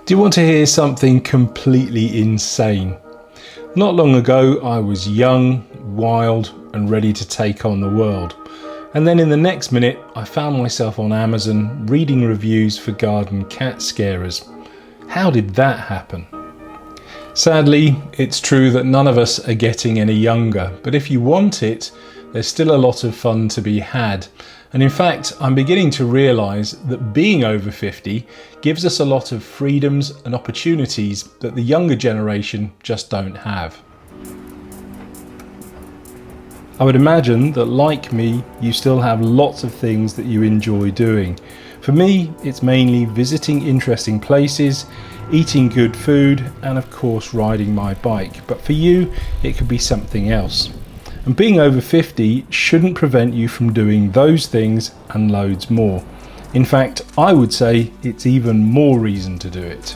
Do you want to hear something completely insane? Not long ago, I was young, wild, and ready to take on the world. And then in the next minute, I found myself on Amazon reading reviews for garden cat scarers. How did that happen? Sadly, it's true that none of us are getting any younger, but if you want it, there's still a lot of fun to be had. And in fact, I'm beginning to realise that being over 50 gives us a lot of freedoms and opportunities that the younger generation just don't have. I would imagine that, like me, you still have lots of things that you enjoy doing. For me, it's mainly visiting interesting places, eating good food, and of course riding my bike. But for you, it could be something else. And being over 50 shouldn't prevent you from doing those things and loads more. In fact, I would say it's even more reason to do it.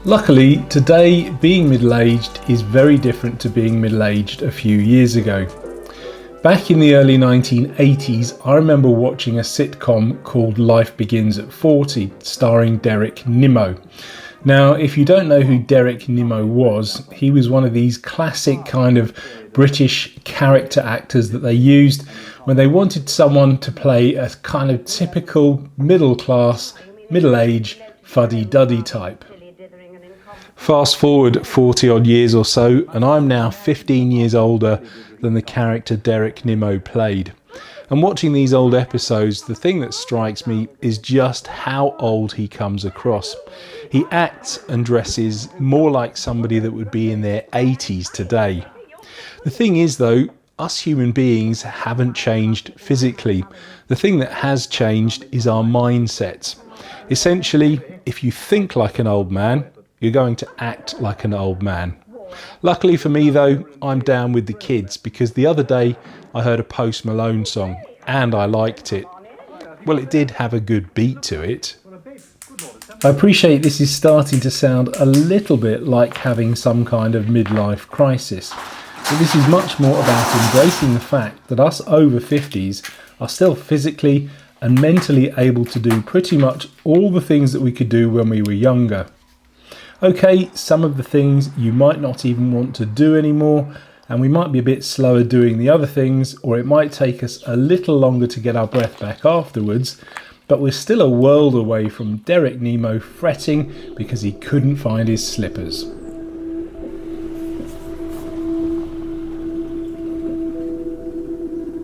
Luckily, today being middle-aged is very different to being middle-aged a few years ago. Back in the early 1980s, I remember watching a sitcom called Life Begins at 40, starring Derek Nimmo. Now, if you don't know who Derek Nimmo was, he was one of these classic kind of British character actors that they used when they wanted someone to play a kind of typical middle-class, middle-age, fuddy-duddy type. Fast forward 40 odd years or so, and I'm now 15 years older than the character Derek Nimmo played. And watching these old episodes, the thing that strikes me is just how old he comes across. He acts and dresses more like somebody that would be in their 80s today. The thing is though, us human beings haven't changed physically. The thing that has changed is our mindsets. Essentially, if you think like an old man, you're going to act like an old man. Luckily for me though, I'm down with the kids because the other day I heard a Post Malone song and I liked it. Well, it did have a good beat to it. I appreciate this is starting to sound a little bit like having some kind of midlife crisis, but this is much more about embracing the fact that us over 50s are still physically and mentally able to do pretty much all the things that we could do when we were younger. Okay, some of the things you might not even want to do anymore, and we might be a bit slower doing the other things, or it might take us a little longer to get our breath back afterwards, but we're still a world away from Derek Nimmo fretting because he couldn't find his slippers.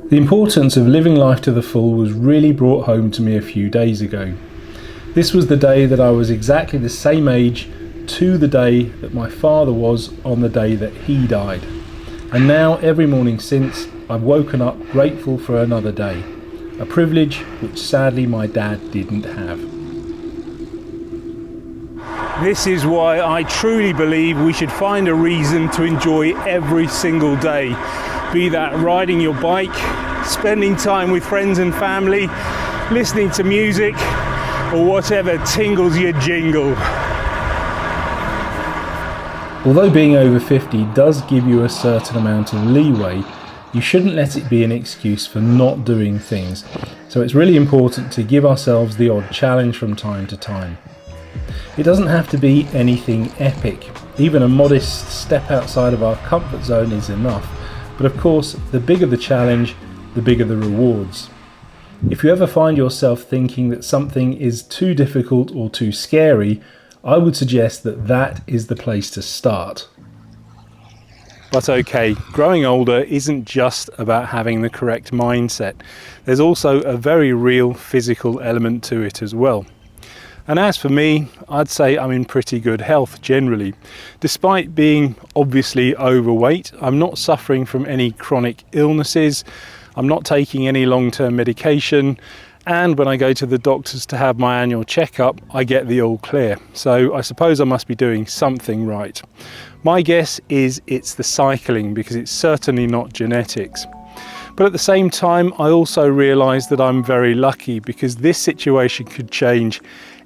The importance of living life to the full was really brought home to me a few days ago. This was the day that I was exactly the same age to the day that my father was on the day that he died. And now every morning since, I've woken up grateful for another day. A privilege which sadly my dad didn't have. This is why I truly believe we should find a reason to enjoy every single day. Be that riding your bike, spending time with friends and family, listening to music, or whatever tingles your jingle. Although being over 50 does give you a certain amount of leeway, you shouldn't let it be an excuse for not doing things. So it's really important to give ourselves the odd challenge from time to time. It doesn't have to be anything epic. Even a modest step outside of our comfort zone is enough. But of course, the bigger the challenge, the bigger the rewards. If you ever find yourself thinking that something is too difficult or too scary, I would suggest that that is the place to start. But okay, growing older isn't just about having the correct mindset. There's also a very real physical element to it as well. And as for me, I'd say I'm in pretty good health generally. Despite being obviously overweight, I'm not suffering from any chronic illnesses, I'm not taking any long-term medication, and when I go to the doctors to have my annual checkup, I get the all clear. So I suppose I must be doing something right. My guess is it's the cycling, because it's certainly not genetics. But at the same time, I also realise that I'm very lucky, because this situation could change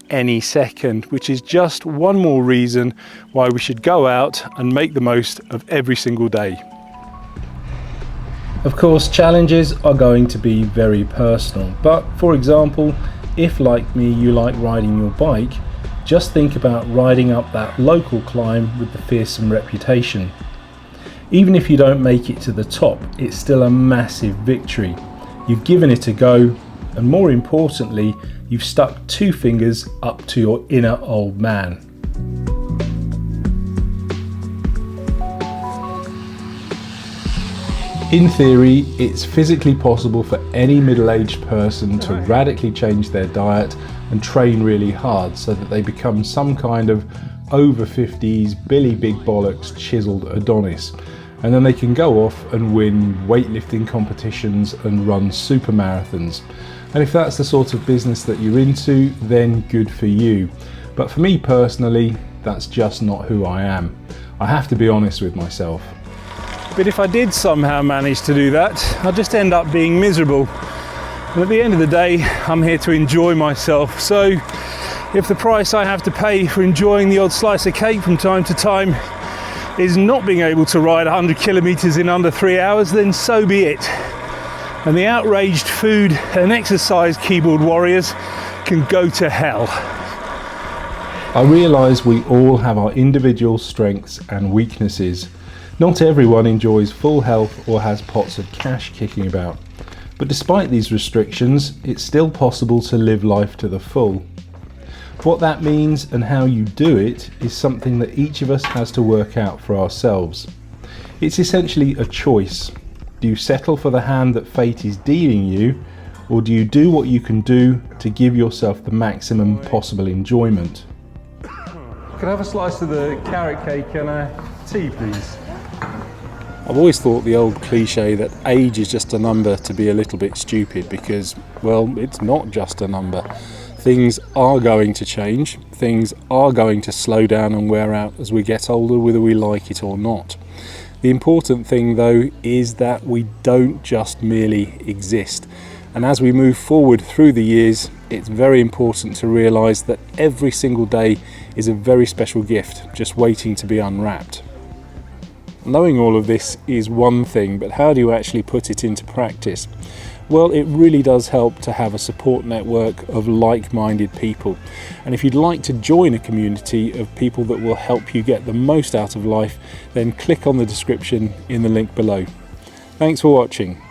any second, which is just one more reason why we should go out and make the most of every single day. Of course, challenges are going to be very personal, but for example, if like me you like riding your bike, just think about riding up that local climb with the fearsome reputation. Even if you don't make it to the top, it's still a massive victory. You've given it a go, and more importantly, you've stuck 2 fingers up to your inner old man. In theory, it's physically possible for any middle-aged person to radically change their diet and train really hard so that they become some kind of over 50s Billy Big Bollocks chiseled Adonis, and then they can go off and win weightlifting competitions and run super marathons. And if that's the sort of business that you're into, then good for you. But for me personally, that's just not who I am. I have to be honest with myself. But if I did somehow manage to do that, I'd just end up being miserable. And at the end of the day, I'm here to enjoy myself. So if the price I have to pay for enjoying the odd slice of cake from time to time is not being able to ride 100 kilometers in under 3 hours, then so be it. And the outraged food and exercise keyboard warriors can go to hell. I realise we all have our individual strengths and weaknesses. Not everyone enjoys full health or has pots of cash kicking about. But despite these restrictions, it's still possible to live life to the full. What that means and how you do it is something that each of us has to work out for ourselves. It's essentially a choice. Do you settle for the hand that fate is dealing you, or do you do what you can do to give yourself the maximum possible enjoyment? Could I have a slice of the carrot cake and a tea, please? I've always thought the old cliche that age is just a number to be a little bit stupid because, well, it's not just a number. Things are going to change, things are going to slow down and wear out as we get older, whether we like it or not. The important thing though is that we don't just merely exist. And as we move forward through the years, it's very important to realise that every single day is a very special gift just waiting to be unwrapped. Knowing all of this is one thing, but how do you actually put it into practice? Well, it really does help to have a support network of like-minded people. And if you'd like to join a community of people that will help you get the most out of life, then click on the description in the link below. Thanks for watching.